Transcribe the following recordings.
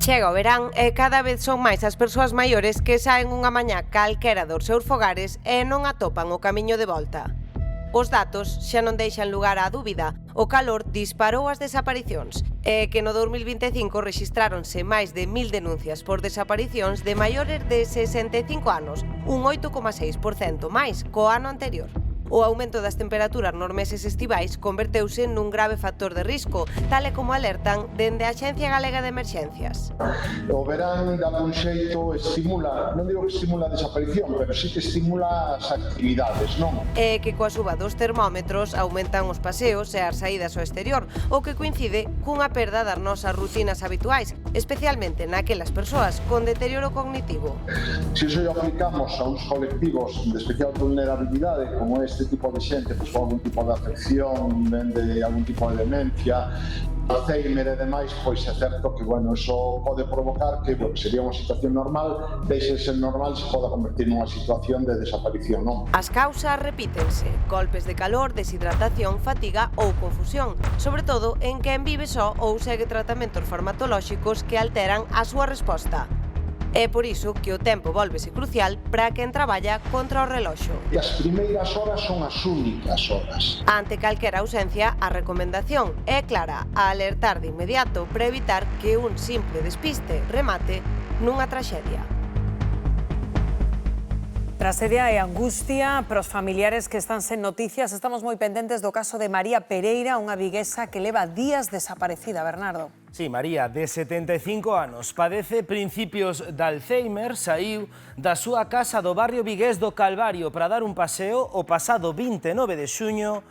Chega o verán e cada vez son máis as persoas maiores que saen unha mañá calquera dos seus fogares e non atopan o camiño de volta. Os datos xa non deixan lugar á dúbida. O calor disparou as desaparicións e que no 2025 rexistráronse máis de 1000 denuncias por desaparicións de maiores de 65 anos, un 8,6% máis co ano anterior. O aumento das temperaturas nos meses estivais converteuse nun grave factor de risco, tal e como alertan dende a Axencia Galega de Emerxencias. O verán, de algún xeito, estimula, non digo que estimula a desaparición, pero sí que estimula as actividades, non? E que coa suba dos termómetros aumentan os paseos e as saídas ao exterior, o que coincide cunha perda das nosas rutinas habituais, especialmente naquelas persoas con deterioro cognitivo. Se iso aplicamos a uns colectivos de especial vulnerabilidade, como este tipo de xente, pois, con algún tipo de afección, de algún tipo de demencia, Alzheimer e demais, pois é certo que, bueno, eso pode provocar que, bueno, sería unha situación normal, deixe de ser normal, se poda convertir nunha situación de desaparición, non? As causas repítense: golpes de calor, deshidratación, fatiga ou confusión, sobre todo en quen vive só ou segue tratamentos farmacolóxicos que alteran a súa resposta. É por iso que o tempo vólvese crucial para quen traballa contra o reloxo. E as primeiras horas son as únicas horas. Ante calquera ausencia, a recomendación é clara: a alertar de inmediato para evitar que un simple despiste remate nunha traxedia. Traxedia e angustia para os familiares que están sen noticias. Estamos moi pendentes do caso de María Pereira, unha viguesa que leva días desaparecida, Bernardo. Sí, María, de 75 anos, padece principios de Alzheimer, saíu da súa casa do barrio vigués do Calvario para dar un paseo o pasado 29 de xuño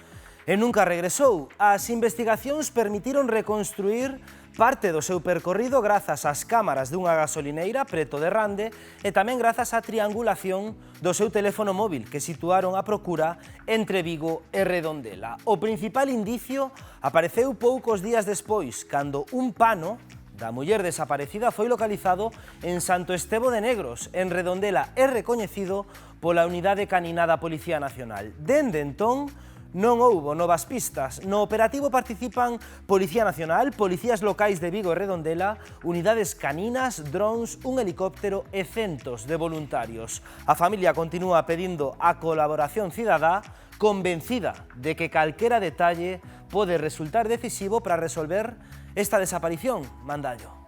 e nunca regresou. As investigacións permitiron reconstruir parte do seu percorrido grazas ás cámaras dunha gasolineira preto de Rande e tamén grazas á triangulación do seu teléfono móvil que situaron a procura entre Vigo e Redondela. O principal indicio apareceu poucos días despois, cando un pano da muller desaparecida foi localizado en Santo Estevo de Negros, en Redondela, e recoñecido pola Unidade Canina da Policía Nacional. Dende entón, non houbo novas pistas. No operativo participan Policía Nacional, policías locais de Vigo e Redondela, unidades caninas, drons, un helicóptero e centos de voluntarios. A familia continúa pedindo a colaboración cidadá, convencida de que calquera detalle pode resultar decisivo para resolver esta desaparición. Mandallo.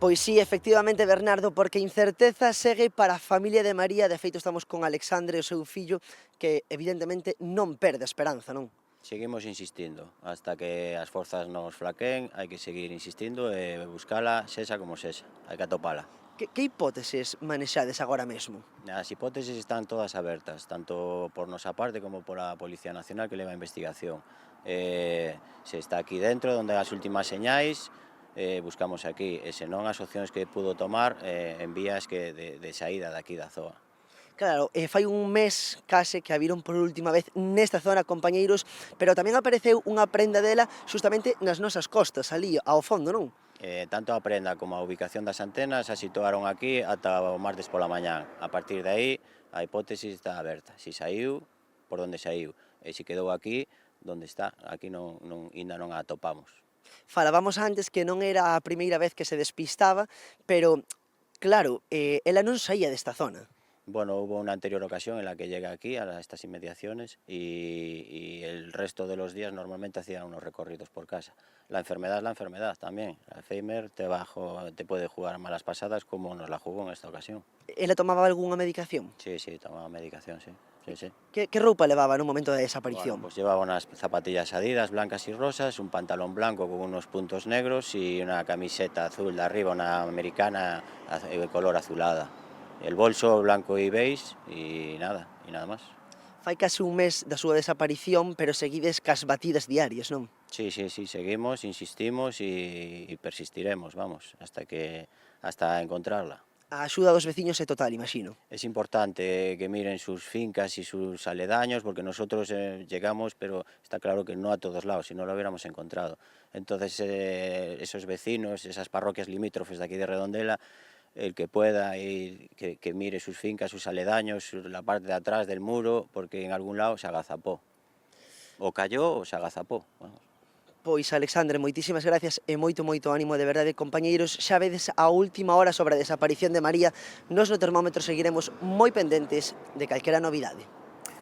Pois sí, efectivamente, Bernardo, porque a incerteza segue para a familia de María. De feito, estamos con Alexandre, o seu fillo, que evidentemente non perde a esperanza, non? Seguimos insistindo, hasta que as forzas nos flaqueen, hai que seguir insistindo e buscala, sexa como sexa, hai que atopala. Que hipóteses manexades agora mesmo? As hipóteses están todas abertas, tanto por nosa parte como por a Policía Nacional que leva a investigación. Se está aquí dentro, onde as últimas señais, buscamos aquí, e senón as opcións que pudo tomar en vías que de saída daqui da zoa. Claro, fai un mes case que a viron por última vez nesta zona, compañeiros, pero tamén apareceu unha prenda dela justamente nas nosas costas, ali ao fondo, non? Tanto a prenda como a ubicación das antenas a situaron aquí ata o martes pola mañán. A partir de aí, a hipótesis está aberta. Si saiu, por onde saiu, e si quedou aquí, onde está, aquí ainda non a atopamos. Falábamos antes que non era a primeira vez que se despistaba, pero, claro, ela non saía desta zona. Bueno, hubo una anterior ocasión en la que llega aquí a estas inmediaciones y el resto de los días normalmente hacía unos recorridos por casa. La enfermedad es la enfermedad también. El Alzheimer te puede jugar malas pasadas como nos la jugó en esta ocasión. Ela tomaba algunha medicación? Sí, tomaba medicación, sí. Que roupa levaba no momento da desaparición? Bueno, pues llevaba unas zapatillas Adidas blancas y rosas, un pantalón blanco con unos puntos negros y una camiseta azul de arriba, una americana de color azulada. El bolso blanco y beige y nada más. Fai casi un mes da súa desaparición, pero seguides cas batidas diarias, non? Sí, seguimos, insistimos y persistiremos, vamos, hasta encontrarla. A axuda dos veciños é total, imagino. Es importante que miren sus fincas y sus aledaños, porque nosotros llegamos, pero está claro que no a todos lados, si no lo hubiéramos encontrado. Entonces, esos vecinos, esas parroquias limítrofes de aquí de Redondela, el que pueda ir, que mire sus fincas, sus aledaños, la parte de atrás del muro, porque en algún lado se agazapó. O cayó o se agazapó. Vamos. Pois, Alexandre, moitísimas gracias e moito ánimo, de verdade, compañeiros. Xa vedes a última hora sobre a desaparición de María. Nos no Termómetro seguiremos moi pendentes de calquera novidade.